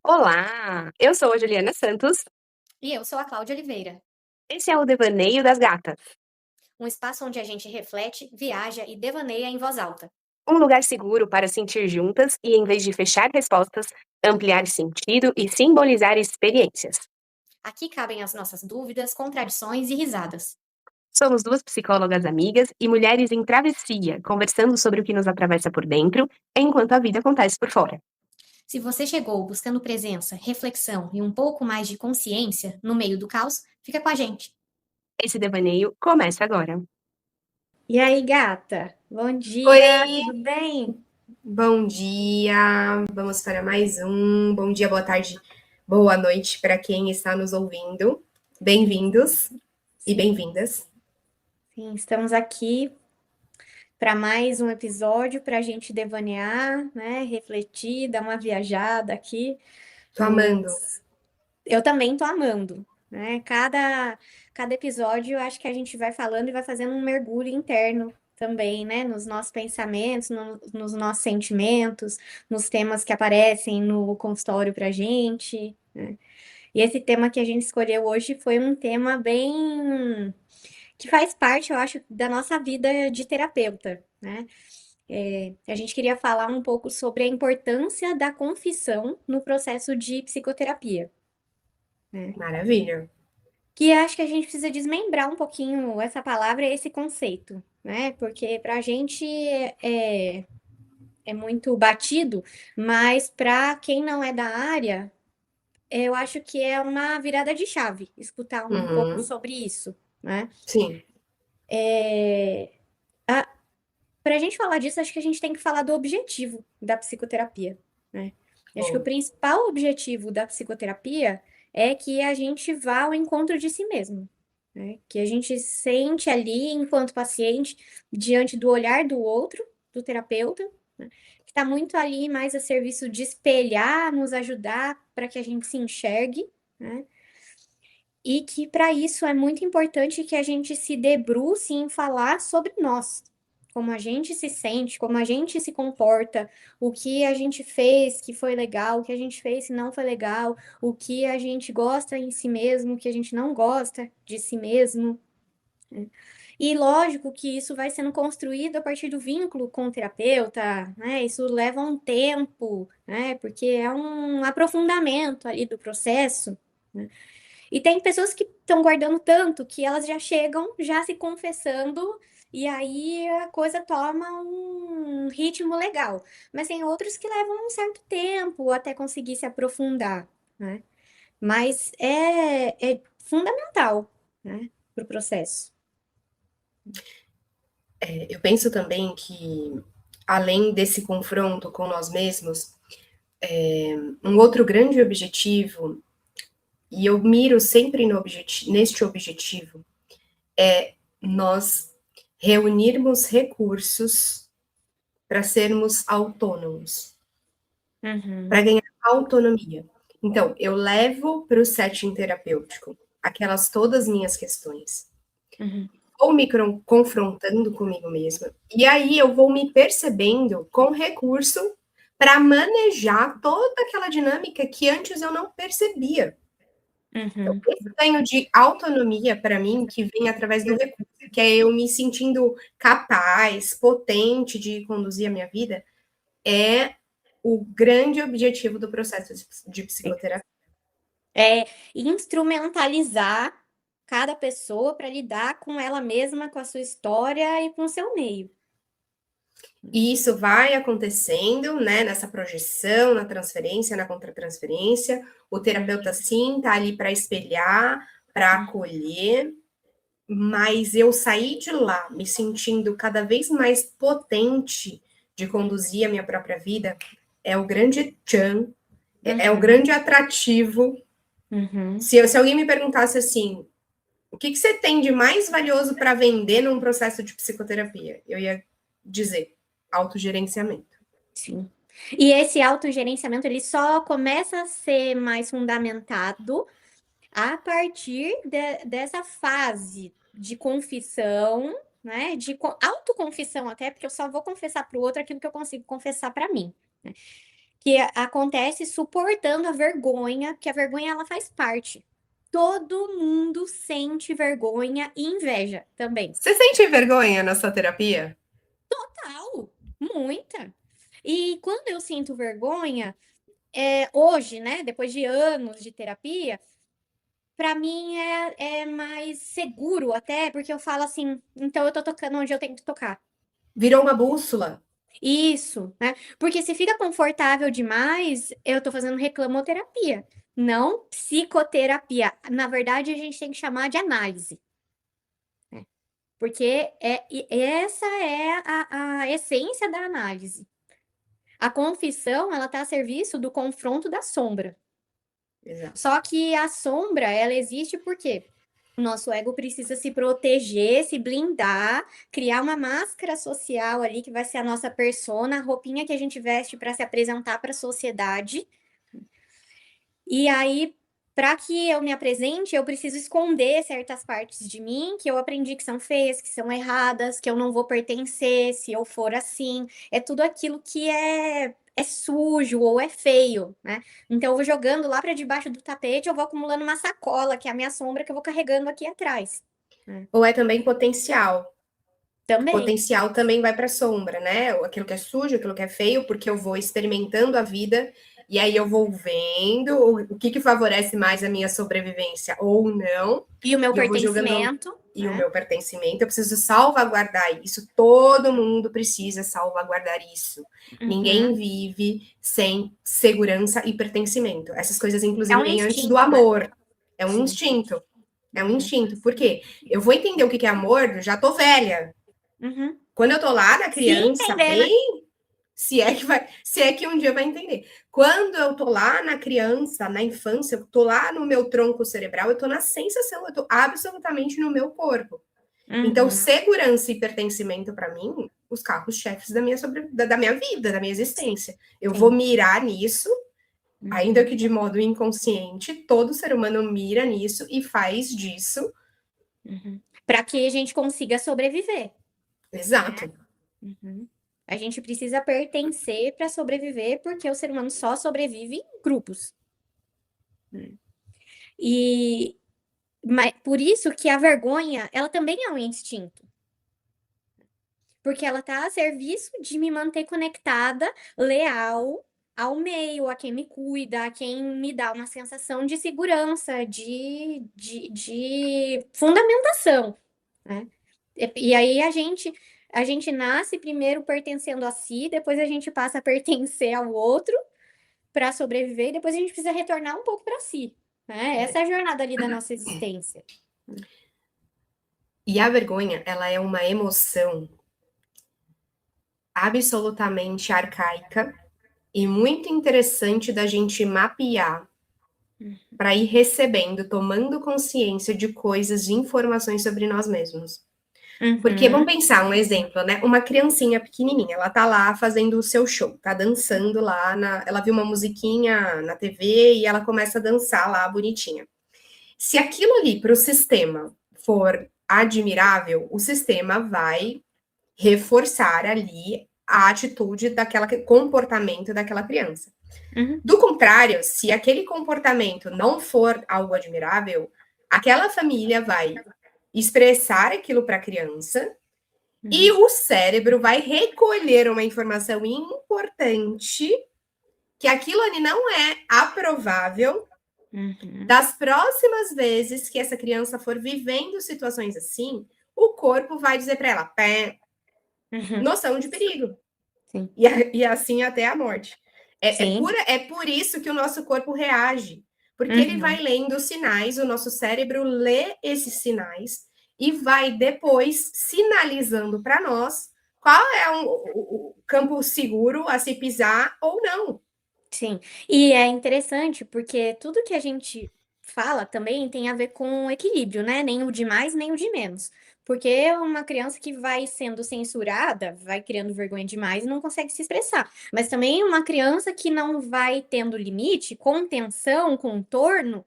Olá, eu sou a Juliana Santos. E eu sou a Cláudia Oliveira, Esse é o Devaneio das Gatas, um espaço onde a gente reflete, viaja e devaneia em voz alta. um lugar seguro para sentir juntas e, em vez de fechar respostas, ampliar sentido e simbolizar experiências. Aqui cabem as nossas dúvidas, contradições e risadas. Somos duas psicólogas amigas e mulheres em travessia, conversando sobre o que nos atravessa por dentro, enquanto a vida acontece por fora. Se você chegou buscando presença, reflexão e um pouco mais de consciência no meio do caos, fica com a gente. Esse devaneio começa agora. E aí, gata? Bom dia, Oi, tudo bem? bom dia. Vamos para mais um. Bom dia, boa tarde, boa noite para quem está nos ouvindo. Bem-vindos e bem-vindas. Sim, estamos aqui para mais um episódio para a gente devanear, né? Refletir, dar uma viajada aqui. Tô amando. Eu também tô amando, né? Cada episódio, eu acho que a gente vai falando e vai fazendo um mergulho interno também, né? Nos nossos pensamentos, nos nossos sentimentos, nos temas que aparecem no consultório pra gente, né? E esse tema que a gente escolheu hoje foi um tema bem que faz parte, eu acho, da nossa vida de terapeuta, né? A gente queria falar um pouco sobre a importância da confissão no processo de psicoterapia, né? Maravilha. Que acho que a gente precisa desmembrar um pouquinho essa palavra, esse conceito, né? Porque para a gente é muito batido, mas para quem não é da área, eu acho que é uma virada de chave escutar um pouco Uhum, sobre isso, né? sim. Para a gente falar disso, acho que a gente tem que falar do objetivo da psicoterapia, né? Eu acho que o Bom, principal objetivo da psicoterapia é que a gente vá ao encontro de si mesmo, né? Que a gente sente ali, enquanto paciente, diante do olhar do outro, do terapeuta, né? Que está muito ali mais a serviço de espelhar, nos ajudar para que a gente se enxergue, né? E que para isso é muito importante que a gente se debruce em falar sobre nós, como a gente se sente, como a gente se comporta, o que a gente fez que foi legal, o que a gente fez que não foi legal, o que a gente gosta em si mesmo, o que a gente não gosta de si mesmo. E lógico que isso vai sendo construído a partir do vínculo com o terapeuta, né? Isso leva um tempo, né? Porque é um aprofundamento ali do processo, né? E tem pessoas que estão guardando tanto que elas já chegam já se confessando e aí a coisa toma um ritmo legal. Mas tem outros que levam um certo tempo até conseguir se aprofundar, né? Mas é fundamental, né, para o processo. Eu penso também que, além desse confronto com nós mesmos, um outro grande objetivo, e eu miro sempre no neste objetivo, nós reunirmos recursos para sermos autônomos, Uhum, para ganhar autonomia. Então, eu levo para o setting terapêutico aquelas todas minhas questões, uhum. vou me confrontando comigo mesma, e aí eu vou me percebendo com recurso para manejar toda aquela dinâmica que antes eu não percebia. Então, Uhum. esse ganho de autonomia, para mim, que vem através do recurso, que é eu me sentindo capaz, potente de conduzir a minha vida, é o grande objetivo do processo de psicoterapia. É instrumentalizar cada pessoa para lidar com ela mesma, com a sua história e com o seu meio. E isso vai acontecendo, né, nessa projeção, na transferência, na contratransferência. O terapeuta, sim, tá ali para espelhar, para acolher, mas eu saí de lá me sentindo cada vez mais potente de conduzir a minha própria vida, é o grande tchan, é o grande atrativo. Uhum. Se alguém me perguntasse assim, o que você tem de mais valioso para vender num processo de psicoterapia? Eu ia dizer autogerenciamento. Sim. E esse autogerenciamento, ele só começa a ser mais fundamentado a partir dessa fase de confissão, né? Autoconfissão até, porque eu só vou confessar para o outro aquilo que eu consigo confessar para mim, né? que acontece suportando a vergonha, que a vergonha ela faz parte. Todo mundo sente vergonha e inveja também. Você sente vergonha na sua terapia? Total, muita. E quando eu sinto vergonha, hoje, né, depois de anos de terapia, para mim é mais seguro até, porque eu falo assim, então eu tô tocando onde eu tenho que tocar. Virou uma bússola? Isso, né? Porque se fica confortável demais, eu tô fazendo reclamoterapia, não psicoterapia. Na verdade, a gente tem que chamar de análise, né? Porque essa é a essência da análise. A confissão, ela tá a serviço do confronto da sombra. Exato. Só que a sombra, ela existe porque o nosso ego precisa se proteger, se blindar, criar uma máscara social ali que vai ser a nossa persona, a roupinha que a gente veste para se apresentar para a sociedade. E aí, para que eu me apresente, eu preciso esconder certas partes de mim que eu aprendi que são feias, que são erradas, que eu não vou pertencer se eu for assim. É tudo aquilo que é sujo ou é feio, né? Então eu vou jogando lá para debaixo do tapete, eu vou acumulando uma sacola, que é a minha sombra que eu vou carregando aqui atrás. Ou é também potencial? Também. Potencial também vai para a sombra, né? Aquilo que é sujo, aquilo que é feio, porque eu vou experimentando a vida e aí eu vou vendo o que favorece mais a minha sobrevivência ou não. E o meu E eu vou jogando pertencimento, e né? o meu pertencimento, eu preciso salvaguardar isso. Todo mundo precisa salvaguardar isso. Ninguém vive sem segurança e pertencimento. Essas coisas, É inclusive, um vêm antes do instinto, né? amor. É um Sim. instinto. É um instinto. Por quê? Eu vou entender o que é amor, já tô velha. Quando eu tô lá na criança, entender, né? bem, se é que um dia vai entender. Quando eu tô lá na criança, na infância, eu tô lá no meu tronco cerebral, eu tô na sensação, eu tô absolutamente no meu corpo. Então, segurança e pertencimento para mim, os carros-chefes da minha vida, da minha existência. Eu Sim. vou mirar nisso, ainda que de modo inconsciente, todo ser humano mira nisso e faz disso. Para que a gente consiga sobreviver. Exato. A gente precisa pertencer para sobreviver, porque o ser humano só sobrevive em grupos. Mas por isso que a vergonha, ela também é um instinto. Porque ela está a serviço de me manter conectada, leal ao meio, a quem me cuida, a quem me dá uma sensação de segurança, de fundamentação, né? E aí a gente nasce primeiro pertencendo a si, depois a gente passa a pertencer ao outro para sobreviver, e depois a gente precisa retornar um pouco para si, né? Essa é a jornada ali da nossa existência. E a vergonha, ela é uma emoção absolutamente arcaica e muito interessante da gente mapear para ir recebendo, tomando consciência de coisas, de informações sobre nós mesmos. Porque vamos pensar um exemplo, né? Uma criancinha pequenininha, ela tá lá fazendo o seu show, tá dançando lá, ela viu uma musiquinha na TV e ela começa a dançar lá bonitinha. Se aquilo ali para o sistema for admirável, o sistema vai reforçar ali a atitude daquela comportamento daquela criança. Do contrário, se aquele comportamento não for algo admirável, aquela família vai expressar aquilo para a criança e o cérebro vai recolher uma informação importante que aquilo ali não é aprovável. Das próximas vezes que essa criança for vivendo situações assim, o corpo vai dizer para ela, pé, noção de perigo. Sim. E assim até a morte. É por isso que o nosso corpo reage. Porque ele vai lendo os sinais, o nosso cérebro lê esses sinais e vai depois sinalizando para nós qual é o campo seguro a se pisar ou não. Sim, e é interessante porque tudo que a gente fala também tem a ver com equilíbrio, né? Nem o de mais, nem o de menos. Porque uma criança que vai sendo censurada, vai criando vergonha demais e não consegue se expressar. Mas também uma criança que não vai tendo limite, contenção, contorno,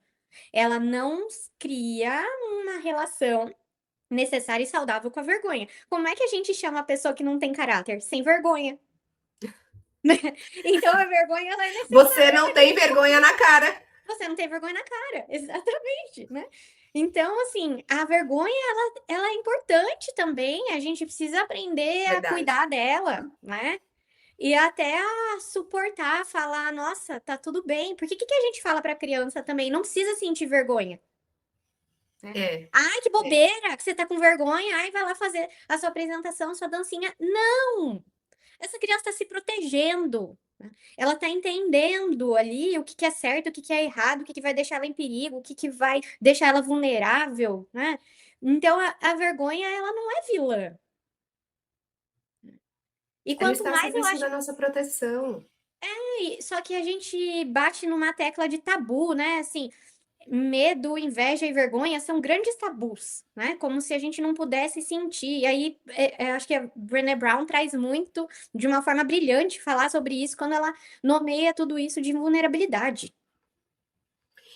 ela não cria uma relação necessária e saudável com a vergonha. Como é que a gente chama a pessoa que não tem caráter? Sem vergonha. Então a vergonha ela é Você não tem vergonha na cara. você não tem vergonha na cara, exatamente, né? Então, assim, a vergonha, ela é importante também, a gente precisa aprender a Verdade. cuidar dela, né? E até a suportar, falar, nossa, tá tudo bem. Porque o que a gente fala pra criança também? Não precisa sentir vergonha. É. Ai, que bobeira, que você tá com vergonha, ai, vai lá fazer a sua apresentação, sua dancinha. Não! Essa criança está se protegendo, né? Ela está entendendo ali o que que é certo, o que que é errado, o que que vai deixar ela em perigo, o que que vai deixar ela vulnerável, né? Então a vergonha, ela não é vilã. E Ela quanto está a mais eu serviço acho. da nossa proteção. Só que a gente bate numa tecla de tabu, né? Assim, medo, inveja e vergonha são grandes tabus, né? Como se a gente não pudesse sentir. E aí, acho que a Brené Brown traz muito, de uma forma brilhante, falar sobre isso quando ela nomeia tudo isso de vulnerabilidade.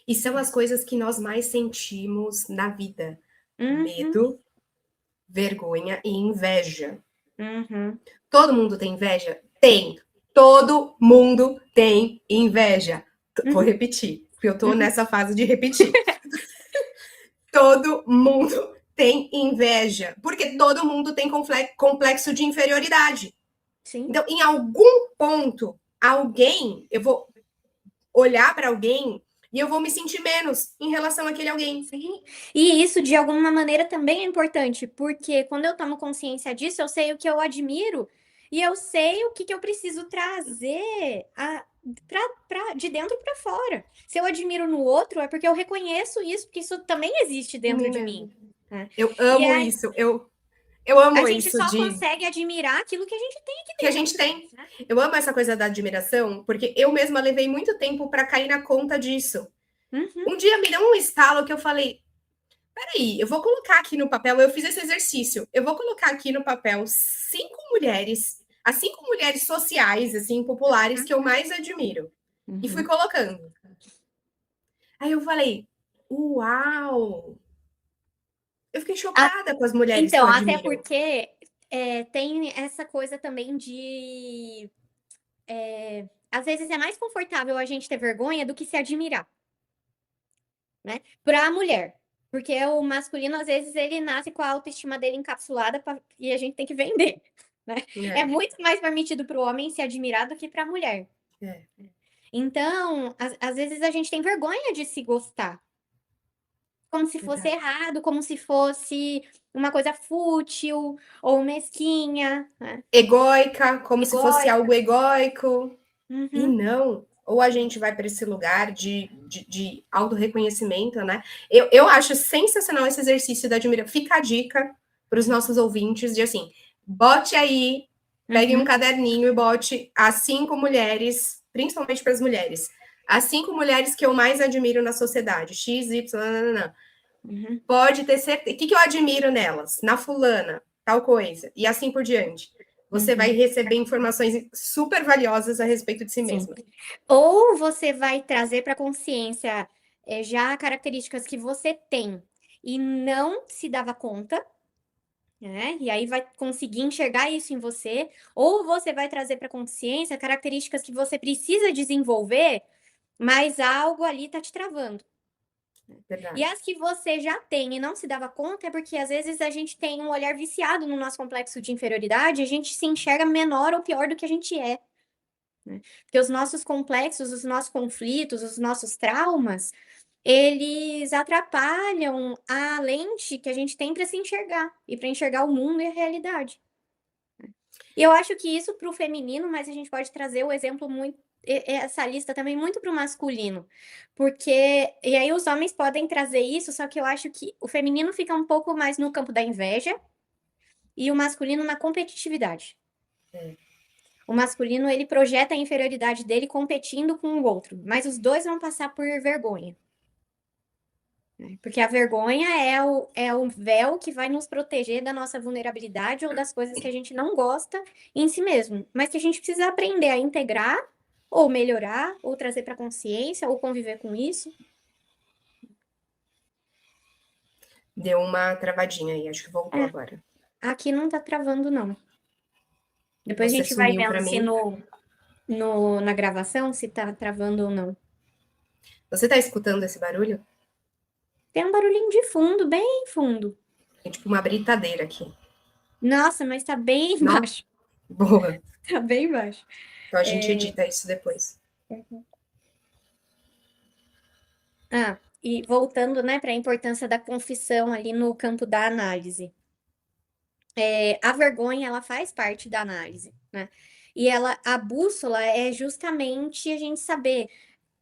E são as coisas que nós mais sentimos na vida: Uhum, medo, vergonha e inveja. uhum. Todo mundo tem inveja? Tem. Todo mundo tem inveja. Vou repetir, porque eu tô nessa fase de repetir. Todo mundo tem inveja, porque todo mundo tem complexo de inferioridade. Sim. Então, em algum ponto, eu vou olhar para alguém e eu vou me sentir menos em relação àquele alguém. Sim. E isso, de alguma maneira, também é importante, porque quando eu tomo consciência disso, eu sei o que eu admiro e eu sei o que eu preciso trazer de dentro para fora. Se eu admiro no outro, é porque eu reconheço isso, porque isso também existe dentro de mim. Né? Eu E amo aí, isso. Eu amo a gente isso só de consegue admirar aquilo que a gente tem aqui que a dentro. gente tem. Né? Eu amo essa coisa da admiração, porque eu mesma levei muito tempo para cair na conta disso. Uhum. Um dia me deu um estalo que eu falei: peraí, eu vou colocar aqui no papel. Eu fiz esse exercício. Eu vou colocar aqui no papel 5 mulheres, as 5 mulheres sociais, assim, populares que eu mais admiro. E fui colocando. Aí eu falei: uau! Eu fiquei chocada com as mulheres que eu Então, até admiro. porque tem essa coisa também às vezes é mais confortável a gente ter vergonha do que se admirar, né? Para a mulher. Porque o masculino, às vezes, ele nasce com a autoestima dele encapsulada e a gente tem que vender, né? É muito mais permitido para o homem se admirar do que para a mulher. É. Então, às vezes a gente tem vergonha de se gostar. Como se fosse errado, como se fosse uma coisa fútil ou mesquinha, né? Egóica, como se fosse algo egóico. E Uhum. não. Ou a gente vai para esse lugar de autorreconhecimento, né? Eu acho sensacional esse exercício da admiração. Fica a dica para os nossos ouvintes de assim, bote aí, pegue um caderninho e bote as 5 mulheres, principalmente para as mulheres, as 5 mulheres que eu mais admiro na sociedade, X, Y, nananã. Pode ter certeza. O que eu admiro nelas? Na fulana, tal coisa. E assim por diante. Você vai receber informações super valiosas a respeito de si mesma. Ou você vai trazer para a consciência já características que você tem e não se dava conta, né? E aí vai conseguir enxergar isso em você, ou você vai trazer para a consciência características que você precisa desenvolver, mas algo ali está te travando. Verdade. E as que você já tem e não se dava conta é porque às vezes a gente tem um olhar viciado no nosso complexo de inferioridade, a gente se enxerga menor ou pior do que a gente é. Né? Porque os nossos complexos, os nossos conflitos, os nossos traumas, eles atrapalham a lente que a gente tem para se enxergar e para enxergar o mundo e a realidade. E eu acho que isso para o feminino, mas a gente pode trazer o exemplo muito essa lista também muito para o masculino, porque e aí os homens podem trazer isso, só que eu acho que o feminino fica um pouco mais no campo da inveja e o masculino na competitividade. O masculino, ele projeta a inferioridade dele competindo com o outro, mas os dois vão passar por vergonha. Porque a vergonha é o véu que vai nos proteger da nossa vulnerabilidade ou das coisas que a gente não gosta em si mesmo, mas que a gente precisa aprender a integrar, ou melhorar, ou trazer para consciência, ou conviver com isso. Deu uma travadinha aí, acho que voltou É, agora. aqui não tá travando, não. Depois a Você gente vai sumiu para vendo se mim. na gravação, se tá travando ou não. Você tá escutando esse barulho? Tem um barulhinho de fundo, bem fundo. Tem tipo uma britadeira aqui. Nossa, mas tá bem Nossa. baixo. Boa. Tá bem baixo. Então a gente edita isso depois. E voltando, né, para a importância da confissão ali no campo da análise. A vergonha, ela faz parte da análise, né? E a bússola é justamente a gente saber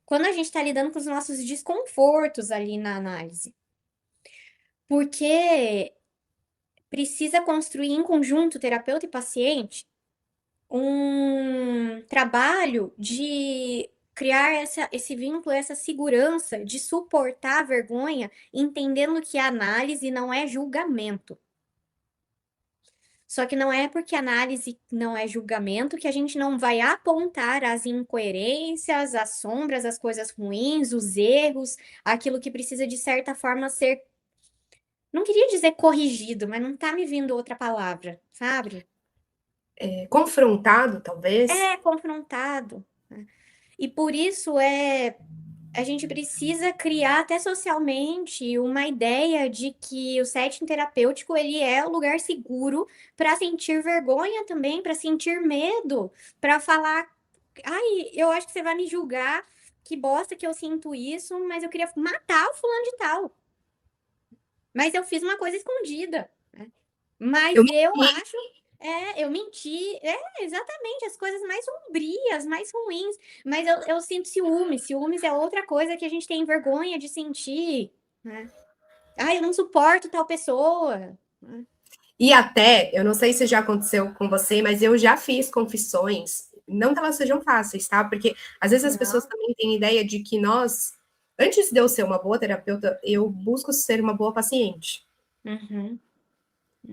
quando a gente está lidando com os nossos desconfortos ali na análise. Porque precisa construir em conjunto, terapeuta e paciente, um trabalho de criar esse vínculo, essa segurança de suportar a vergonha, entendendo que a análise não é julgamento. Só que não é porque análise não é julgamento que a gente não vai apontar as incoerências, as sombras, as coisas ruins, os erros, aquilo que precisa de certa forma ser, não queria dizer corrigido, mas não tá me vindo outra palavra, sabe? Confrontado, talvez? Confrontado, né? E por isso a gente precisa criar até socialmente uma ideia de que o setting terapêutico ele é o lugar seguro para sentir vergonha também, para sentir medo, para falar, ai, eu acho que você vai me julgar, que bosta que eu sinto isso, mas eu queria matar o fulano de tal. Mas eu fiz uma coisa escondida, né? Mas eu acho eu menti. Exatamente, as coisas mais sombrias, mais ruins. Mas eu sinto ciúmes. Ciúmes é outra coisa que a gente tem vergonha de sentir, né? Ai, eu não suporto tal pessoa. E até, eu não sei se já aconteceu com você, mas eu já fiz confissões, não que elas sejam fáceis, tá? Porque às vezes as pessoas também têm ideia de que nós, antes de eu ser uma boa terapeuta, eu busco ser uma boa paciente.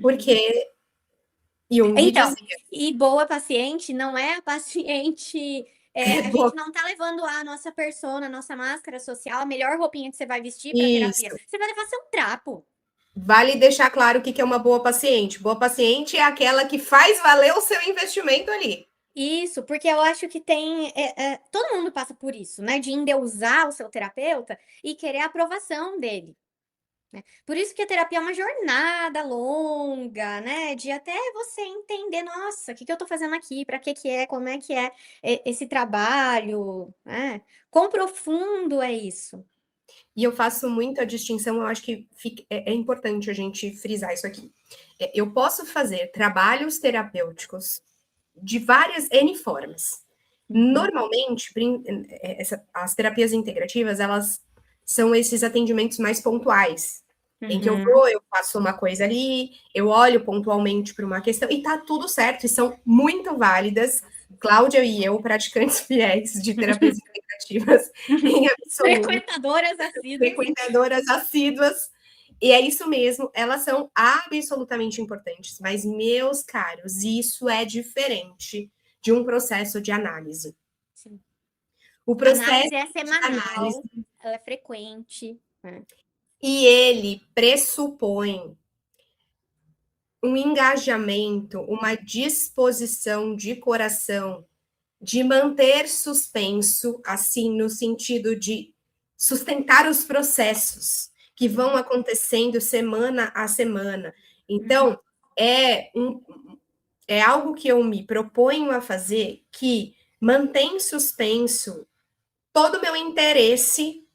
Porque Jung Então, dizia, e boa paciente não é a paciente. A gente não tá levando a nossa persona, a nossa máscara social, a melhor roupinha que você vai vestir para terapia. Você vai levar seu trapo. Vale deixar claro o que é uma boa paciente. Boa paciente é aquela que faz valer o seu investimento ali. Isso, porque eu acho que tem. Todo mundo passa por isso, né? De endeusar o seu terapeuta e querer a aprovação dele. Né? Por isso que a terapia é uma jornada longa, né? De até você entender, nossa, o que eu tô fazendo aqui? Para que é? Como é que é esse trabalho? Né? Quão profundo é isso? E eu faço muito a distinção, eu acho que é importante a gente frisar isso aqui. Eu posso fazer trabalhos terapêuticos de várias N formas. Normalmente, as terapias integrativas, elas são esses atendimentos mais pontuais, em que eu faço uma coisa ali, eu olho pontualmente para uma questão, e tá tudo certo, e são muito válidas. Cláudia e eu, praticantes fiéis de terapias integrativas, em absoluto. Frequentadoras assíduas. E é isso mesmo, elas são absolutamente importantes, mas, meus caros, isso é diferente de um processo de análise. Sim. O processo a análise é semanal, ela é frequente. Né? E ele pressupõe um engajamento, uma disposição de coração de manter suspenso, assim, no sentido de sustentar os processos que vão acontecendo semana a semana. Então, é algo que eu me proponho a fazer que mantém suspenso todo o meu interesse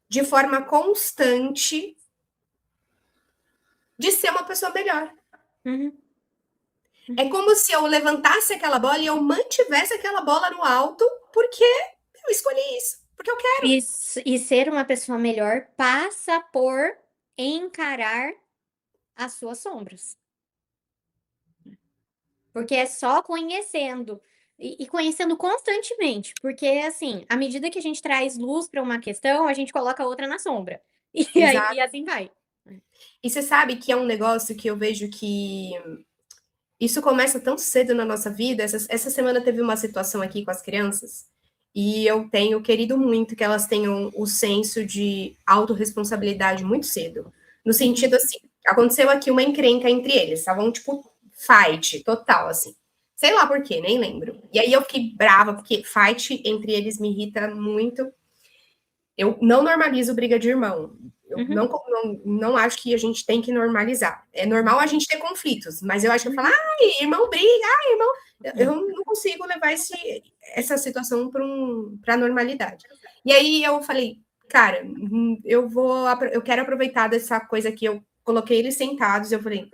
de forma constante de ser uma pessoa melhor. É como se eu levantasse aquela bola e eu mantivesse aquela bola no alto porque eu escolhi isso, porque eu quero. E ser uma pessoa melhor passa por encarar as suas sombras. Porque é só conhecendo e conhecendo constantemente, porque assim, à medida que a gente traz luz para uma questão, a gente coloca outra na sombra. E assim vai. E você sabe que é um negócio que eu vejo que isso começa tão cedo na nossa vida. Essa semana teve uma situação aqui com as crianças e eu tenho querido muito que elas tenham o senso de autorresponsabilidade muito cedo. No sentido assim, aconteceu aqui uma encrenca entre eles, estavam tipo fight total, assim. Sei lá por quê, nem lembro. E aí eu fiquei brava, porque fight entre eles me irrita muito. Eu não normalizo briga de irmão. Eu não acho que a gente tem que normalizar. É normal a gente ter conflitos, mas eu acho que eu falo, ai, irmão briga, ai, irmão. Eu não consigo levar essa situação para a normalidade. E aí eu falei, cara, eu quero aproveitar dessa coisa que eu coloquei eles sentados. Eu falei,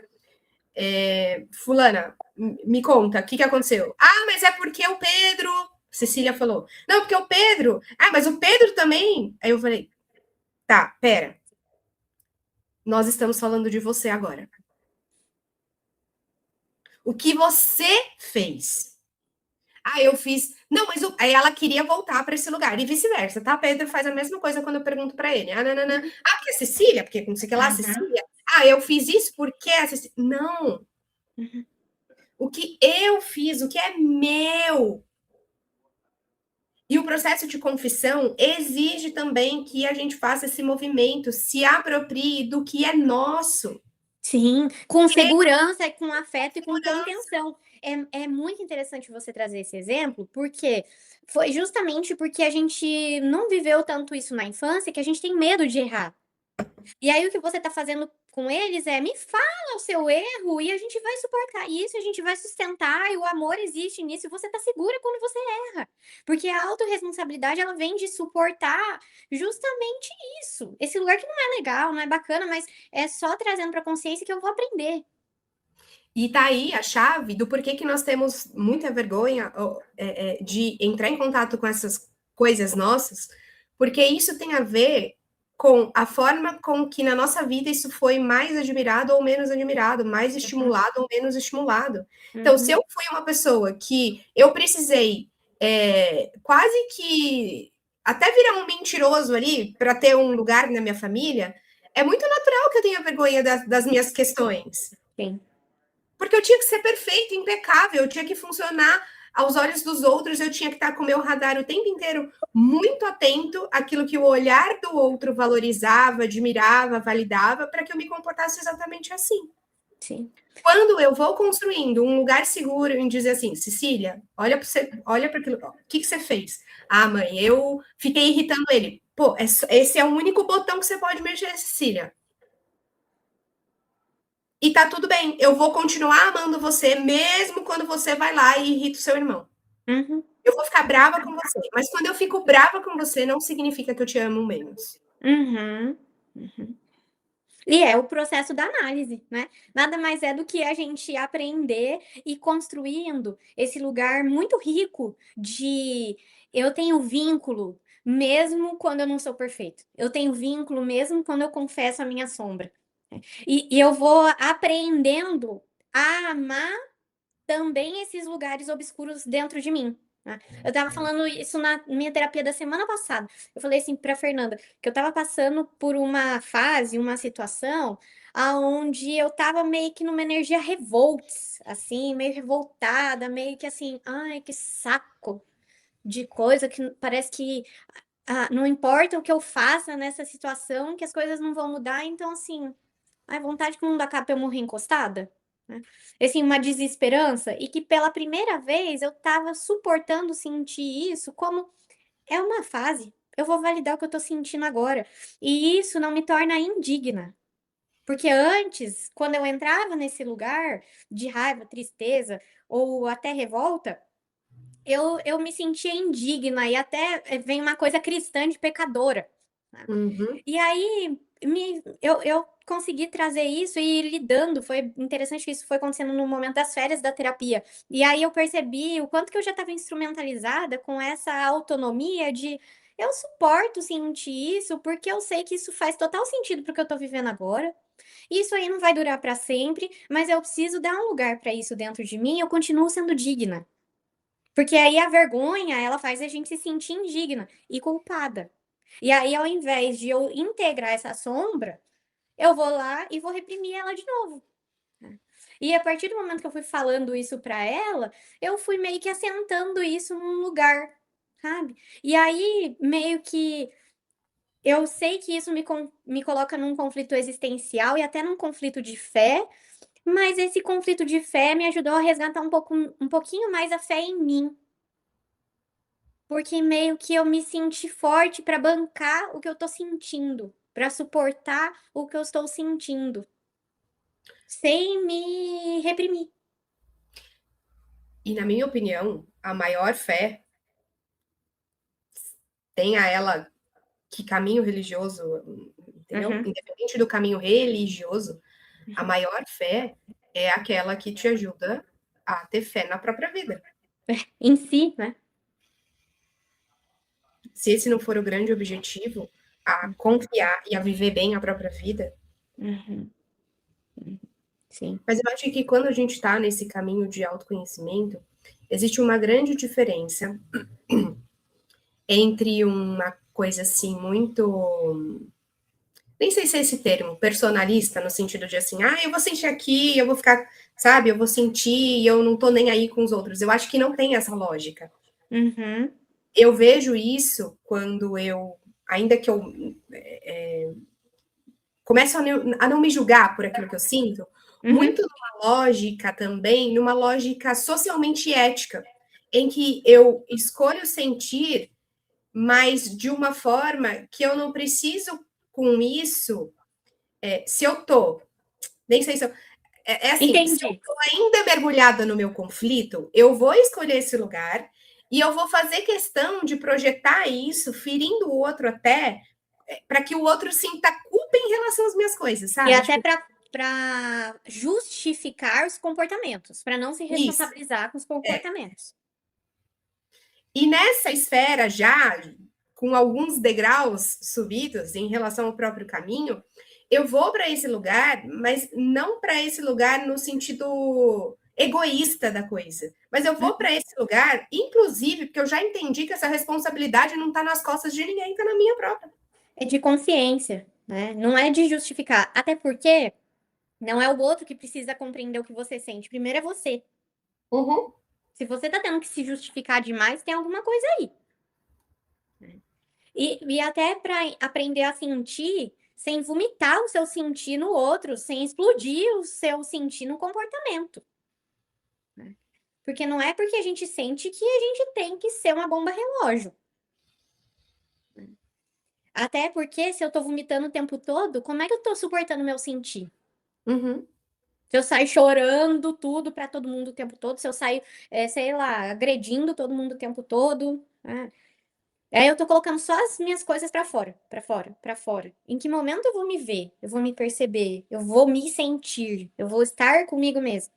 fulana, me conta, o que aconteceu? Ah, mas é porque o Pedro. Cecília falou, não, porque o Pedro. Ah, mas o Pedro também. Aí eu falei, tá, pera. Nós estamos falando de você agora. O que você fez? Ah, eu fiz. Não, mas aí ela queria voltar para esse lugar. E vice-versa, tá? Pedro faz a mesma coisa quando eu pergunto para ele. Ah, nanana. Ah, porque a Cecília? Porque não sei o que lá, Cecília. Ah, eu fiz isso porque a Cecília. Não. O que eu fiz, o que é meu. E o processo de confissão exige também que a gente faça esse movimento, se aproprie do que é nosso. Sim, com segurança, com afeto e com contenção. É muito interessante você trazer esse exemplo, porque foi justamente porque a gente não viveu tanto isso na infância que a gente tem medo de errar. E aí o que você está fazendo com eles é me fala o seu erro e a gente vai suportar isso, a gente vai sustentar e o amor existe nisso e você está segura quando você erra. Porque a autorresponsabilidade ela vem de suportar justamente isso. Esse lugar que não é legal, não é bacana, mas é só trazendo para a consciência que eu vou aprender. E tá aí a chave do porquê que nós temos muita vergonha de entrar em contato com essas coisas nossas, porque isso tem a ver com a forma com que na nossa vida isso foi mais admirado ou menos admirado, mais estimulado ou menos estimulado. Então, se eu fui uma pessoa que eu precisei quase que até virar um mentiroso ali para ter um lugar na minha família, é muito natural que eu tenha vergonha das minhas questões. Sim. Porque eu tinha que ser perfeita, impecável, eu tinha que funcionar aos olhos dos outros, eu tinha que estar com o meu radar o tempo inteiro muito atento àquilo que o olhar do outro valorizava, admirava, validava, para que eu me comportasse exatamente assim. Sim. Quando eu vou construindo um lugar seguro em dizer assim, Cecília, olha para aquilo, o que você fez? Ah, mãe, eu fiquei irritando ele. Pô, esse é o único botão que você pode mexer, Cecília. E tá tudo bem, eu vou continuar amando você, mesmo quando você vai lá e irrita o seu irmão. Eu vou ficar brava com você, mas quando eu fico brava com você, não significa que eu te amo menos. E é o processo da análise, né? Nada mais é do que a gente aprender e construindo esse lugar muito rico de eu tenho vínculo mesmo quando eu não sou perfeito. Eu tenho vínculo mesmo quando eu confesso a minha sombra. E eu vou aprendendo a amar também esses lugares obscuros dentro de mim. Né? Eu tava falando isso na minha terapia da semana passada. Eu falei assim pra Fernanda, que eu tava passando por uma fase, uma situação, aonde eu tava meio que numa energia revolts, assim, meio revoltada, meio que assim, ai, que saco de coisa que parece que não importa o que eu faça nessa situação, que as coisas não vão mudar, então assim, ai, vontade que o mundo acabe pra eu morrer encostada. Né? Assim, uma desesperança, e que pela primeira vez eu tava suportando sentir isso como é uma fase, eu vou validar o que eu tô sentindo agora. E isso não me torna indigna. Porque antes, quando eu entrava nesse lugar de raiva, tristeza ou até revolta, eu me sentia indigna e até vem uma coisa cristã de pecadora. Né? E aí eu consegui trazer isso e ir lidando. Foi interessante que isso foi acontecendo no momento das férias da terapia. E aí eu percebi o quanto que eu já estava instrumentalizada com essa autonomia de eu suporto sentir isso porque eu sei que isso faz total sentido para o que eu estou vivendo agora. Isso aí não vai durar para sempre, mas eu preciso dar um lugar para isso dentro de mim. Eu continuo sendo digna. Porque aí a vergonha, ela faz a gente se sentir indigna e culpada. E aí, ao invés de eu integrar essa sombra, eu vou lá e vou reprimir ela de novo. E a partir do momento que eu fui falando isso para ela, eu fui meio que assentando isso num lugar, sabe? E aí, meio que eu sei que isso me coloca num conflito existencial e até num conflito de fé, Mas esse conflito de fé me ajudou a resgatar um pouquinho mais a fé em mim. Porque meio que eu me senti forte para bancar o que eu tô sentindo, para suportar o que eu estou sentindo, sem me reprimir. E na minha opinião, a maior fé, tenha ela que caminho religioso, entendeu? Uhum. Independente do caminho religioso, a maior fé é aquela que te ajuda a ter fé na própria vida. Em si, né? Se esse não for o grande objetivo, a confiar e a viver bem a própria vida. Uhum. Sim. Mas eu acho que quando a gente está nesse caminho de autoconhecimento, existe uma grande diferença entre uma coisa assim muito, nem sei se é esse termo, personalista, no sentido de assim, eu vou sentir aqui, eu vou ficar, sabe, eu vou sentir e eu não tô nem aí com os outros. Eu acho que não tem essa lógica. Uhum. Eu vejo isso quando ainda que eu começo a não me julgar por aquilo que eu sinto, muito numa lógica também, numa lógica socialmente ética, em que eu escolho sentir, mas de uma forma que eu não preciso com isso, se eu tô, nem sei se eu, assim, se eu Entendi. tô ainda mergulhada no meu conflito, eu vou escolher esse lugar e eu vou fazer questão de projetar isso, ferindo o outro até, para que o outro sinta culpa em relação às minhas coisas, E sabe? até Tipo, para justificar os comportamentos, para não se isso. responsabilizar com os comportamentos. E nessa esfera já, com alguns degraus subidos em relação ao próprio caminho, eu vou para esse lugar, mas não para esse lugar no sentido egoísta da coisa. Mas eu vou para esse lugar, inclusive, porque eu já entendi que essa responsabilidade não está nas costas de ninguém, está na minha própria. É de consciência, né? Não é de justificar. Até porque não é o outro que precisa compreender o que você sente. Primeiro é você. Uhum. Se você tá tendo que se justificar demais, tem alguma coisa aí. E até para aprender a sentir sem vomitar o seu sentir no outro, sem explodir o seu sentir no comportamento. Porque não é porque a gente sente que a gente tem que ser uma bomba relógio. Até porque se eu tô vomitando o tempo todo, como é que eu tô suportando o meu sentir? Uhum. Se eu saio chorando tudo para todo mundo o tempo todo, se eu saio, sei lá, agredindo todo mundo o tempo todo, né? Aí eu tô colocando só as minhas coisas para fora, para fora, para fora. Em que momento eu vou me ver? Eu vou me perceber? Eu vou me sentir? Eu vou estar comigo mesmo?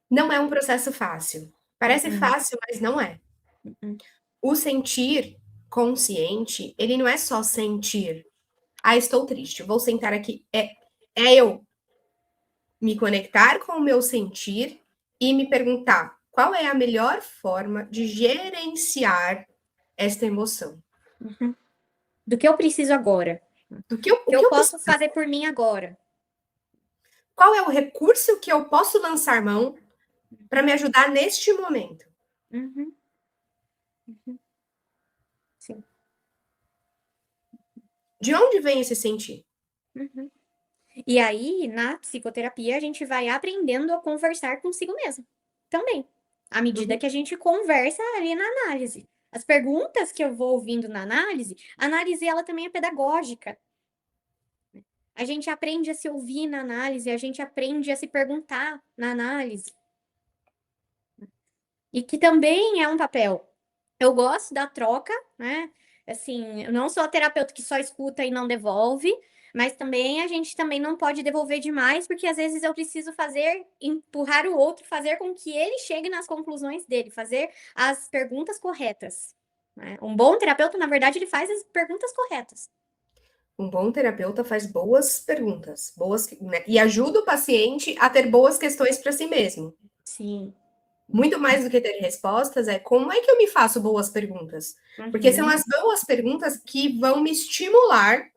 Não é um processo fácil. Parece Uhum. fácil, mas não é. Uhum. O sentir consciente, ele não é só sentir. Estou triste, vou sentar aqui. É eu me conectar com o meu sentir e me perguntar qual é a melhor forma de gerenciar esta emoção. Uhum. Do que eu preciso agora? Do que eu, O o que que eu eu posso preciso? fazer por mim agora? Qual é o recurso que eu posso lançar mão para me ajudar neste momento? Uhum. Uhum. Sim. De onde vem esse sentir? Uhum. E aí, na psicoterapia, a gente vai aprendendo a conversar consigo mesmo também, à medida Uhum. que a gente conversa ali na análise. As perguntas que eu vou ouvindo na análise, a análise ela também é pedagógica. A gente aprende a se ouvir na análise, a gente aprende a se perguntar na análise. E que também é um papel. Eu gosto da troca, né? Assim, eu não sou a terapeuta que só escuta e não devolve, mas também a gente também não pode devolver demais, porque às vezes eu preciso empurrar o outro, fazer com que ele chegue nas conclusões dele, fazer as perguntas corretas, né? Um bom terapeuta, na verdade, ele faz as perguntas corretas. Um bom terapeuta faz boas perguntas, né, e ajuda o paciente a ter boas questões para si mesmo. Sim. Muito mais do que ter respostas, é como é que eu me faço boas perguntas? Porque são Uhum. as boas perguntas que vão me estimular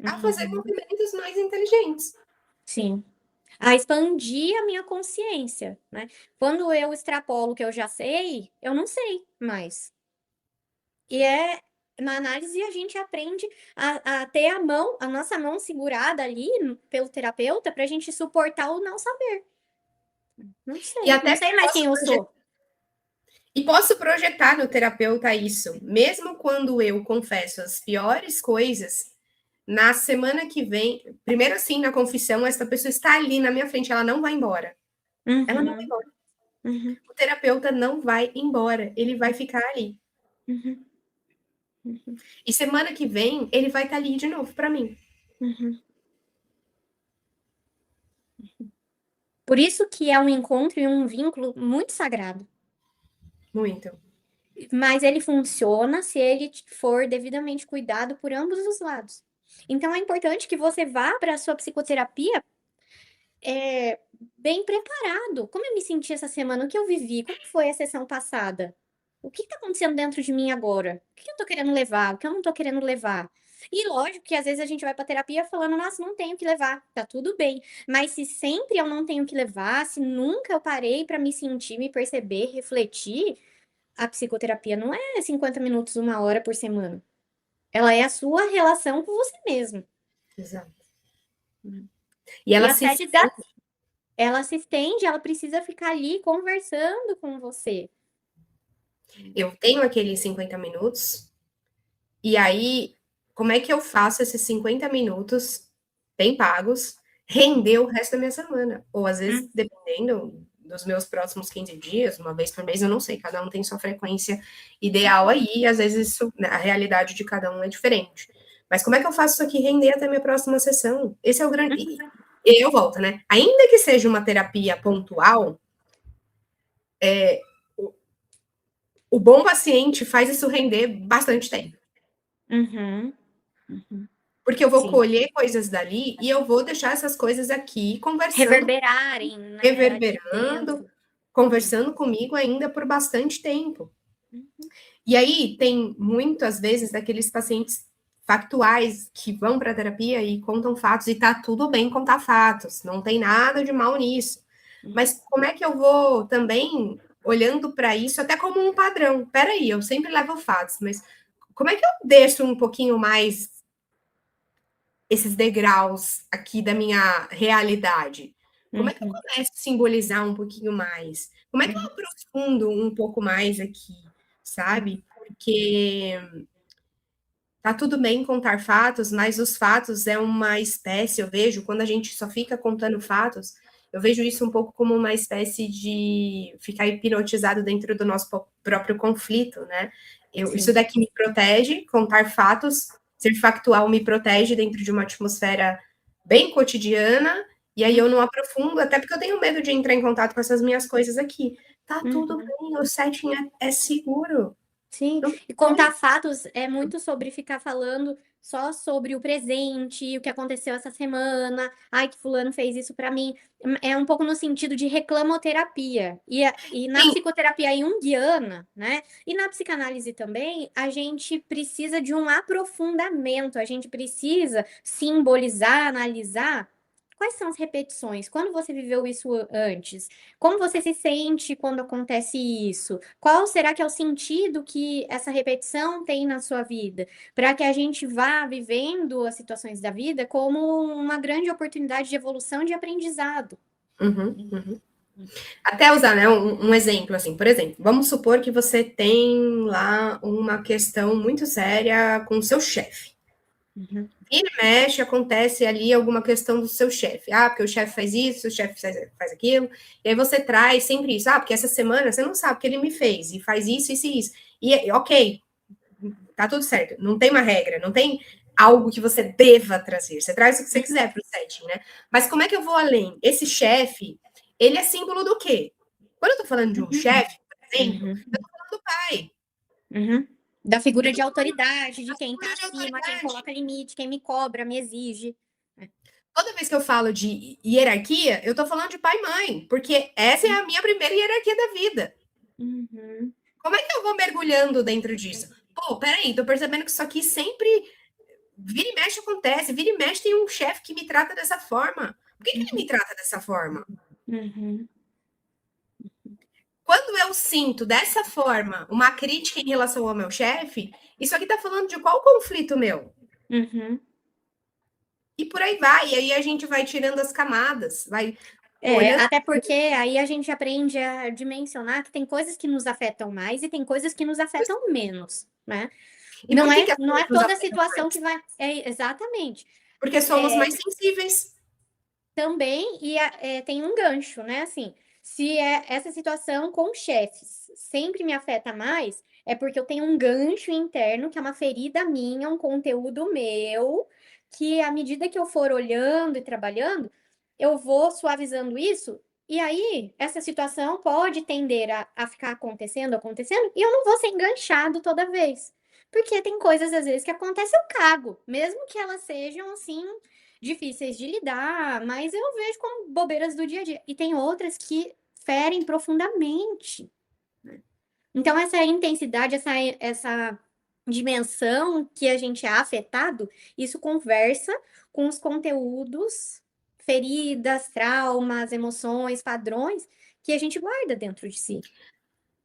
a fazer Uhum. movimentos mais inteligentes. Sim. A expandir a minha consciência, né? Quando eu extrapolo o que eu já sei, eu não sei mais. E na análise a gente aprende a ter a nossa mão segurada ali pelo terapeuta para a gente suportar o não saber. Não sei, E até não sei mais quem eu sou. E posso projetar no terapeuta isso, mesmo quando eu confesso as piores coisas, na semana que vem, primeiro assim, na confissão, essa pessoa está ali na minha frente, ela não vai embora. Ela não vai embora. O terapeuta não vai embora, ele vai ficar ali. E semana que vem, ele vai estar ali de novo para mim. Por isso que é um encontro e um vínculo muito sagrado. Muito. Mas ele funciona se ele for devidamente cuidado por ambos os lados. Então é importante que você vá para a sua psicoterapia bem preparado. Como eu me senti essa semana? O que eu vivi? Como foi a sessão passada? O que está acontecendo dentro de mim agora? O que eu estou querendo levar? O que eu não estou querendo levar? E lógico que às vezes a gente vai para terapia falando, nossa, não tenho que levar, tá tudo bem. Mas se sempre eu não tenho que levar, se nunca eu parei para me sentir, me perceber, refletir, a psicoterapia não é 50 minutos, 1 hora por semana. Ela é a sua relação com você mesmo. Exato. E ela se ela se estende, ela precisa ficar ali conversando com você. Eu tenho aqueles 50 minutos, e aí, como é que eu faço esses 50 minutos bem pagos render o resto da minha semana? Ou às vezes, dependendo dos meus próximos 15 dias, uma vez por mês, eu não sei, cada um tem sua frequência ideal aí, e às vezes isso, a realidade de cada um é diferente. Mas como é que eu faço isso aqui render até a minha próxima sessão? Esse é o grande... E eu volto, né? Ainda que seja uma terapia pontual, o bom paciente faz isso render bastante tempo. Porque eu vou colher coisas dali e eu vou deixar essas coisas aqui conversando. Reverberarem, né? Reverberando, conversando comigo ainda por bastante tempo. E aí tem muitas vezes daqueles pacientes factuais que vão para a terapia e contam fatos, e tá tudo bem contar fatos, não tem nada de mal nisso. Mas como é que eu vou também olhando para isso até como um padrão? Peraí, eu sempre levo fatos, mas como é que eu deixo um pouquinho mais esses degraus aqui da minha realidade? Como é que eu começo a simbolizar um pouquinho mais? Como é que eu aprofundo um pouco mais aqui, sabe? Porque tá tudo bem contar fatos, mas os fatos é uma espécie, eu vejo, quando a gente só fica contando fatos, eu vejo isso um pouco como uma espécie de ficar hipnotizado dentro do nosso próprio conflito, né? Isso daqui me protege, contar fatos, ser factual me protege dentro de uma atmosfera bem cotidiana, e aí eu não aprofundo, até porque eu tenho medo de entrar em contato com essas minhas coisas aqui. Tá tudo bem, o setting é seguro. Sim, e contar fatos é muito sobre ficar falando só sobre o presente, o que aconteceu essa semana, ai, que fulano fez isso para mim. É um pouco no sentido de reclamoterapia. E na psicoterapia junguiana, né? E na psicanálise também, a gente precisa de um aprofundamento, a gente precisa simbolizar, analisar. Quais são as repetições? Quando você viveu isso antes? Como você se sente quando acontece isso? Qual será que é o sentido que essa repetição tem na sua vida? Para que a gente vá vivendo as situações da vida como uma grande oportunidade de evolução e de aprendizado. Até usar, né, um exemplo, assim, por exemplo, vamos supor que você tem lá uma questão muito séria com o seu chefe. Vira e mexe, acontece ali alguma questão do seu chefe. Ah, porque o chefe faz isso, o chefe faz aquilo. E aí você traz sempre isso. Ah, porque essa semana você não sabe o que ele me fez. E faz isso, isso e isso. E ok, tá tudo certo. Não tem uma regra, não tem algo que você deva trazer. Você traz o que você quiser para o setting, né? Mas como é que eu vou além? Esse chefe, ele é símbolo do quê? Quando eu tô falando de um chefe, por exemplo, eu tô falando do pai. Da figura de autoridade, de quem está acima, quem coloca limite, quem me cobra, me exige. Toda vez que eu falo de hierarquia, eu tô falando de pai e mãe, porque essa é a minha primeira hierarquia da vida. Como é que eu vou mergulhando dentro disso? Pô, peraí, tô percebendo que isso aqui sempre vira e mexe acontece, vira e mexe tem um chefe que me trata dessa forma. Por que ele me trata dessa forma? Quando eu sinto dessa forma uma crítica em relação ao meu chefe, Isso aqui tá falando de qual conflito meu? Uhum. E por aí vai. E aí a gente vai tirando as camadas, vai É, olhando. até porque aí a gente aprende a dimensionar que tem coisas que nos afetam mais e tem coisas que nos afetam menos, né? E por que Não é nos toda afeta situação mais? que vai. É, exatamente. Porque somos mais sensíveis. Também, tem um gancho, né? Assim, se essa situação com chefes sempre me afeta mais, é porque eu tenho um gancho interno, que é uma ferida minha, um conteúdo meu, que à medida que eu for olhando e trabalhando, eu vou suavizando isso, e aí essa situação pode tender a ficar acontecendo, e eu não vou ser enganchado toda vez. Porque tem coisas, às vezes, que acontecem, eu cago, mesmo que elas sejam assim difíceis de lidar, mas eu vejo como bobeiras do dia a dia. E tem outras que ferem profundamente, né? Então, essa intensidade, essa dimensão que a gente é afetado, isso conversa com os conteúdos, feridas, traumas, emoções, padrões que a gente guarda dentro de si.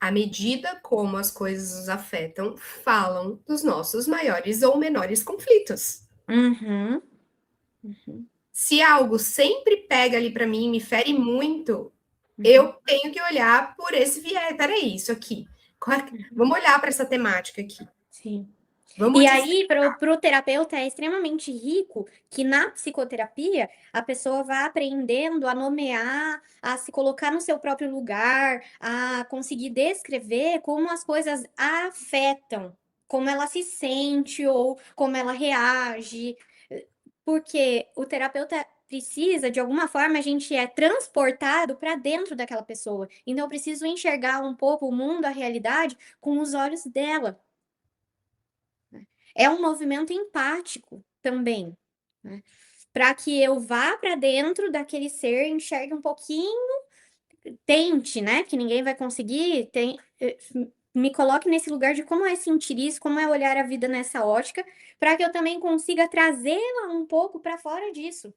À medida como as coisas nos afetam, falam dos nossos maiores ou menores conflitos. Uhum. Uhum. Se algo sempre pega ali para mim e me fere muito, Uhum. eu tenho que olhar por esse viés. Peraí, isso aqui. Vamos olhar para essa temática aqui. Sim. Vamos E aí, para o terapeuta, é extremamente rico que na psicoterapia a pessoa vá aprendendo a nomear, a se colocar no seu próprio lugar, a conseguir descrever como as coisas a afetam, como ela se sente ou como ela reage. Porque o terapeuta precisa, de alguma forma, a gente é transportado para dentro daquela pessoa. Então, eu preciso enxergar um pouco o mundo, a realidade, com os olhos dela. É um movimento empático também, né? Para que eu vá para dentro daquele ser, enxergue um pouquinho, tente, né? Que ninguém vai conseguir, me coloque nesse lugar de como é sentir isso, como é olhar a vida nessa ótica, para que eu também consiga trazê-la um pouco para fora disso.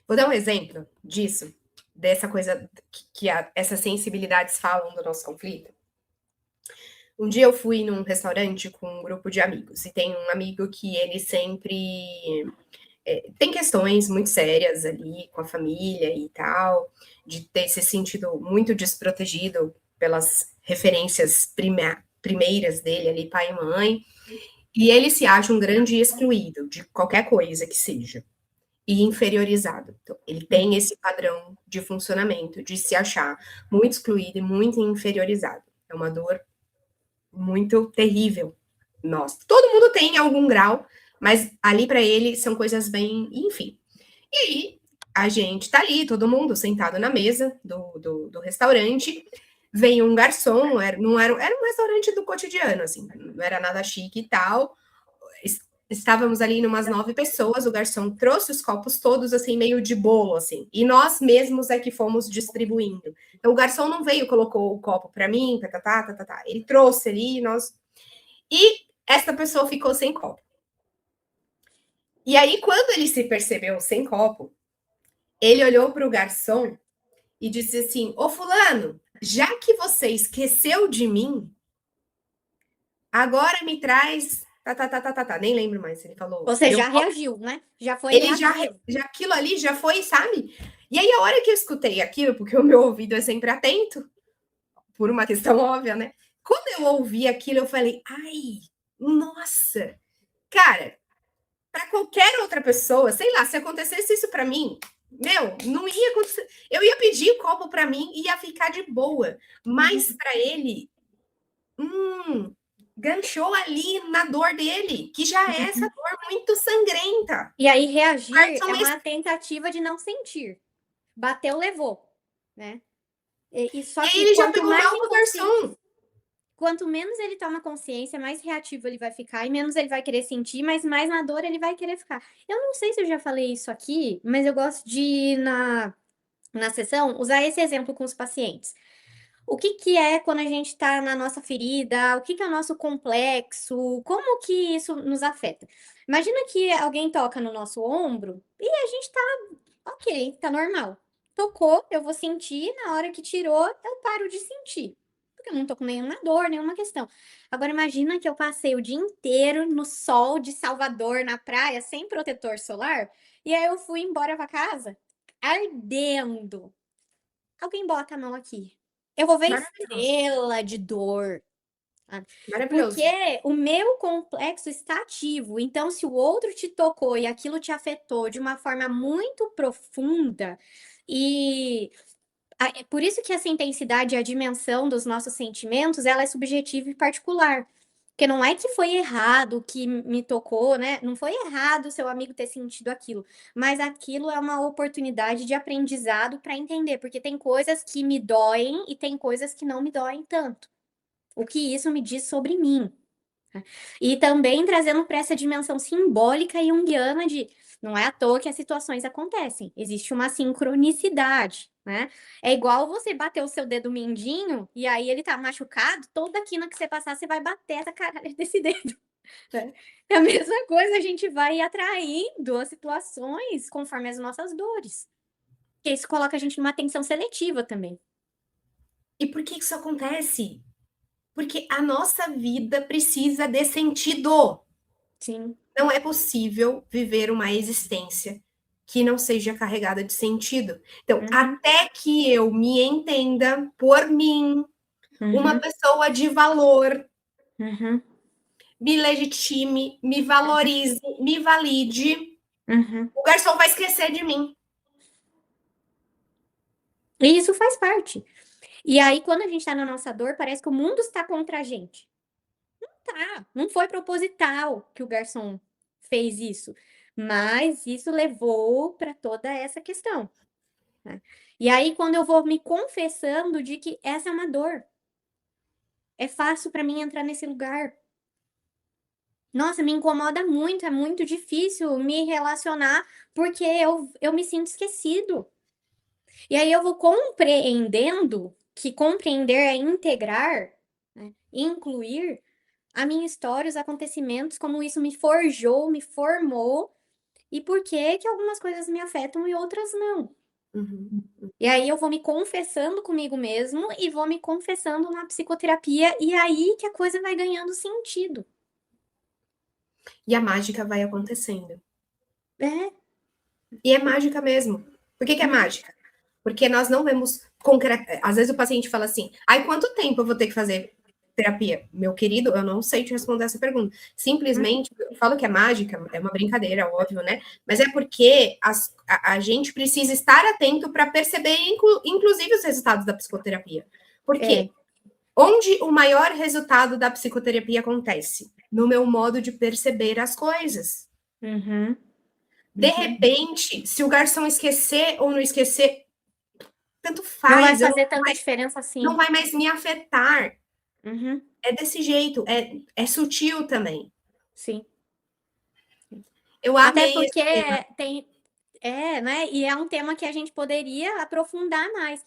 Vou dar um exemplo disso, dessa coisa que essas sensibilidades falam do nosso conflito. Um dia eu fui num restaurante com um grupo de amigos, e tem um amigo que ele sempre tem questões muito sérias ali com a família e tal, de ter se sentido muito desprotegido pelas referências primeiras dele ali, pai e mãe, e ele se acha um grande excluído de qualquer coisa que seja, e inferiorizado. Então, ele tem esse padrão de funcionamento, de se achar muito excluído e muito inferiorizado. É uma dor muito terrível. Nossa, todo mundo tem em algum grau, mas ali para ele são coisas bem, enfim. E aí a gente tá ali, todo mundo sentado na mesa do restaurante. Vem um garçom, era um restaurante do cotidiano, assim, não era nada chique e tal. Estávamos ali em umas 9 pessoas, o garçom trouxe os copos todos, assim, meio de bolo, assim, e nós mesmos é que fomos distribuindo. Então, o garçom não veio, colocou o copo para mim, tá. Ele trouxe ali, nós... E essa pessoa ficou sem copo. E aí, quando ele se percebeu sem copo, ele olhou para o garçom e disse assim: Ô fulano, já que você esqueceu de mim, agora me traz. Tá. Nem lembro mais se ele falou. Você já reagiu, né? Já foi Ele reativo. já aquilo ali já foi, sabe? E aí, a hora que eu escutei aquilo, porque o meu ouvido é sempre atento, por uma questão óbvia, né? Quando eu ouvi aquilo, eu falei: ai, nossa, cara, para qualquer outra pessoa, sei lá, se acontecesse isso para mim, meu, não ia acontecer. Eu ia pedir o copo para mim e ia ficar de boa. Mas para ele, ganchou ali na dor dele, que já é essa dor muito sangrenta. E aí reagir Garçom é uma tentativa de não sentir. Bateu, levou, né? Só E aí que ele já quanto pegou mais mal pro garçom. quanto menos ele toma consciência, mais reativo ele vai ficar e menos ele vai querer sentir, mas mais na dor ele vai querer ficar. Eu não sei se eu já falei isso aqui, mas eu gosto de, na sessão, usar esse exemplo com os pacientes. O que que é quando a gente está na nossa ferida? O que que é o nosso complexo? Como que isso nos afeta? Imagina que alguém toca no nosso ombro e a gente tá ok, tá normal. Tocou, eu vou sentir, na hora que tirou, eu paro de sentir. porque eu não tô com nenhuma dor, nenhuma questão. Agora, imagina que eu passei o dia inteiro no sol de Salvador, na praia, sem protetor solar, e aí eu fui embora pra casa ardendo. Alguém bota a mão aqui. Eu vou ver Maravilhoso, estrela de dor. Sabe? Porque maravilhoso. o meu complexo está ativo. Então, se o outro te tocou e aquilo te afetou de uma forma muito profunda, e é por isso que essa intensidade e a dimensão dos nossos sentimentos, ela é subjetiva e particular. Porque não é que foi errado o que me tocou, né? Não foi errado o seu amigo ter sentido aquilo, mas aquilo é uma oportunidade de aprendizado para entender, porque tem coisas que me doem e tem coisas que não me doem tanto. O que isso me diz sobre mim. Né? E também trazendo para essa dimensão simbólica e junguiana de não é à toa que as situações acontecem, existe uma sincronicidade, né? É igual você bater o seu dedo mindinho e aí ele tá machucado, toda quina que você passar, você vai bater essa caralho desse dedo. Né? É a mesma coisa, a gente vai atraindo as situações conforme as nossas dores. Porque isso coloca a gente numa atenção seletiva também. E por que isso acontece? Porque a nossa vida precisa de sentido. Sim. Não é possível viver uma existência que não seja carregada de sentido. Então, Uhum. até que eu me entenda por mim, uma Uhum. pessoa de valor, Uhum. me legitime, me valorize, me valide, Uhum. o garçom vai esquecer de mim. E isso faz parte. E aí, quando a gente tá na nossa dor, parece que o mundo está contra a gente. Tá, não foi proposital que o garçom fez isso, mas isso levou para toda essa questão, né? E aí, quando eu vou me confessando de que essa é uma dor, é fácil para mim entrar nesse lugar. Nossa, me incomoda muito, é muito difícil me relacionar porque eu me sinto esquecido. E aí eu vou compreendendo que compreender é integrar, né, incluir a minha história, os acontecimentos, como isso me forjou, me formou, e por que que algumas coisas me afetam e outras não. Uhum. E aí eu vou me confessando comigo mesmo e vou me confessando na psicoterapia, e aí que a coisa vai ganhando sentido. E a mágica vai acontecendo. É. E é mágica mesmo. Por que é mágica? Porque nós não vemos concreto. Às vezes o paciente fala assim: ai, quanto tempo eu vou ter que fazer terapia? Meu querido, eu não sei te responder essa pergunta. Simplesmente, eu falo que é mágica, é uma brincadeira, óbvio, né? Mas é porque a gente precisa estar atento para perceber, inclusive, os resultados da psicoterapia. Por quê? É. Onde o maior resultado da psicoterapia acontece? No meu modo de perceber as coisas. Uhum. De repente, se o garçom esquecer ou não esquecer, tanto Não vai faz, fazer tanta diferença não assim. vai mais me afetar. Uhum. É desse jeito, é sutil também. Sim. Eu Até amei esse porque tema. né? E é um tema que a gente poderia aprofundar mais.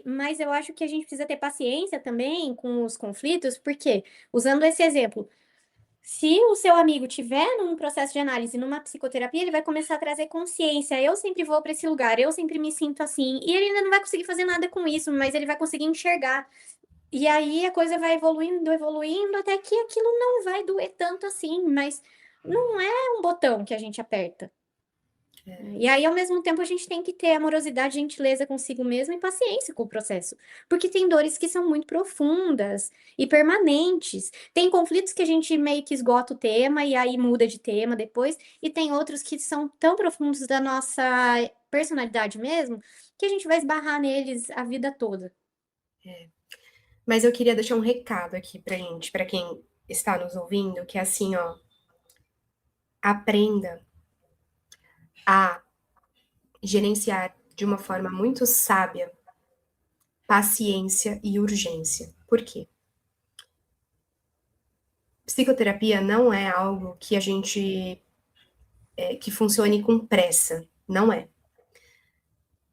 Mas eu acho que a gente precisa ter paciência também com os conflitos, porque, usando esse exemplo, se o seu amigo tiver num processo de análise, numa psicoterapia, ele vai começar a trazer consciência. Eu sempre vou para esse lugar, eu sempre me sinto assim. E ele ainda não vai conseguir fazer nada com isso, mas ele vai conseguir enxergar. E aí a coisa vai evoluindo, evoluindo, até que aquilo não vai doer tanto assim, mas não é um botão que a gente aperta. E aí, ao mesmo tempo, a gente tem que ter amorosidade, gentileza consigo mesmo e paciência com o processo. Porque tem dores que são muito profundas e permanentes. Tem conflitos que a gente meio que esgota o tema e aí muda de tema depois. E tem outros que são tão profundos da nossa personalidade mesmo, que a gente vai esbarrar neles a vida toda. Mas eu queria deixar um recado aqui pra gente, para quem está nos ouvindo, que é assim, ó, aprenda a gerenciar de uma forma muito sábia paciência e urgência. Por quê? Psicoterapia não é algo que a gente que funcione com pressa, não é.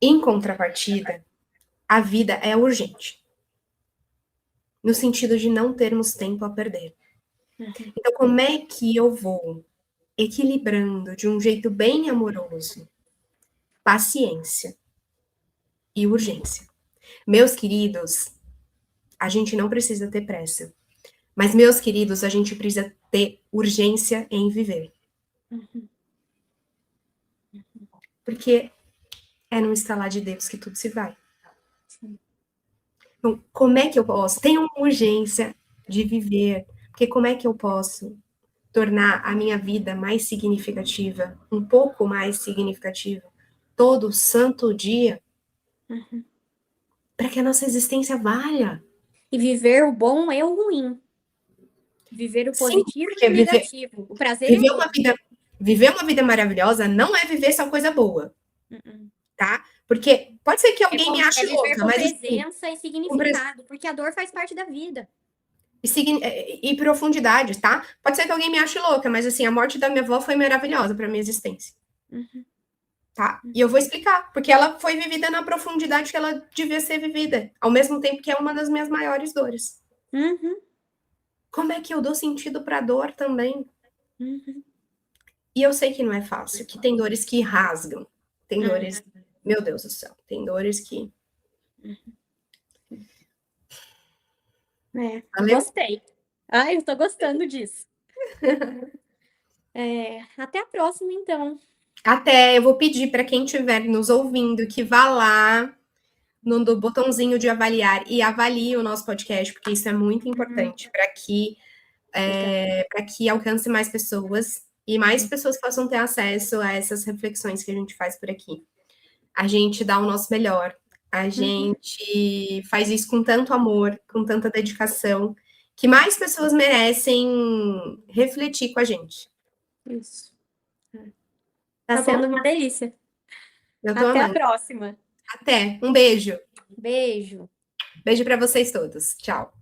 Em contrapartida, a vida é urgente, no sentido de não termos tempo a perder. Então, como é que eu vou equilibrando de um jeito bem amoroso paciência e urgência? Meus queridos, A gente não precisa ter pressa. Mas, meus queridos, a gente precisa ter urgência em viver. Porque é no estalar de dedos que tudo se vai. Então, como é que eu posso? Tenho uma urgência de viver. Porque como é que eu posso tornar a minha vida mais significativa, um pouco mais significativa, todo santo dia, para que a nossa existência valha. E viver o bom e o ruim. Viver o Sim, positivo porque e o negativo. O prazer é viver uma vida maravilhosa não é viver só coisa boa, Uh-uh. tá? Porque pode ser que alguém me ache viver louca, com mas assim, presença e significado, porque a dor faz parte da vida. e profundidade, tá? Pode ser que alguém me ache louca, mas assim, a morte da minha avó foi maravilhosa para minha existência. Tá? E eu vou explicar, porque ela foi vivida na profundidade que ela devia ser vivida, ao mesmo tempo que é uma das minhas maiores dores. Como é que eu dou sentido para a dor também? E eu sei que não é fácil, que tem dores que rasgam, tem dores, meu Deus do céu, tem dores que... Valeu? Gostei. Ai, eu tô gostando disso. Até a próxima, então. Até, eu vou pedir para quem estiver nos ouvindo que vá lá no botãozinho de avaliar e avalie o nosso podcast, porque isso é muito importante para que alcance mais pessoas e mais pessoas possam ter acesso a essas reflexões que a gente faz por aqui. A gente dá o nosso melhor, a gente faz isso com tanto amor, com tanta dedicação, que mais pessoas merecem refletir com a gente. Isso. Tá sendo uma delícia. Eu tô Até a amando. próxima. Até. Um beijo. Beijo. Beijo para vocês todos. Tchau.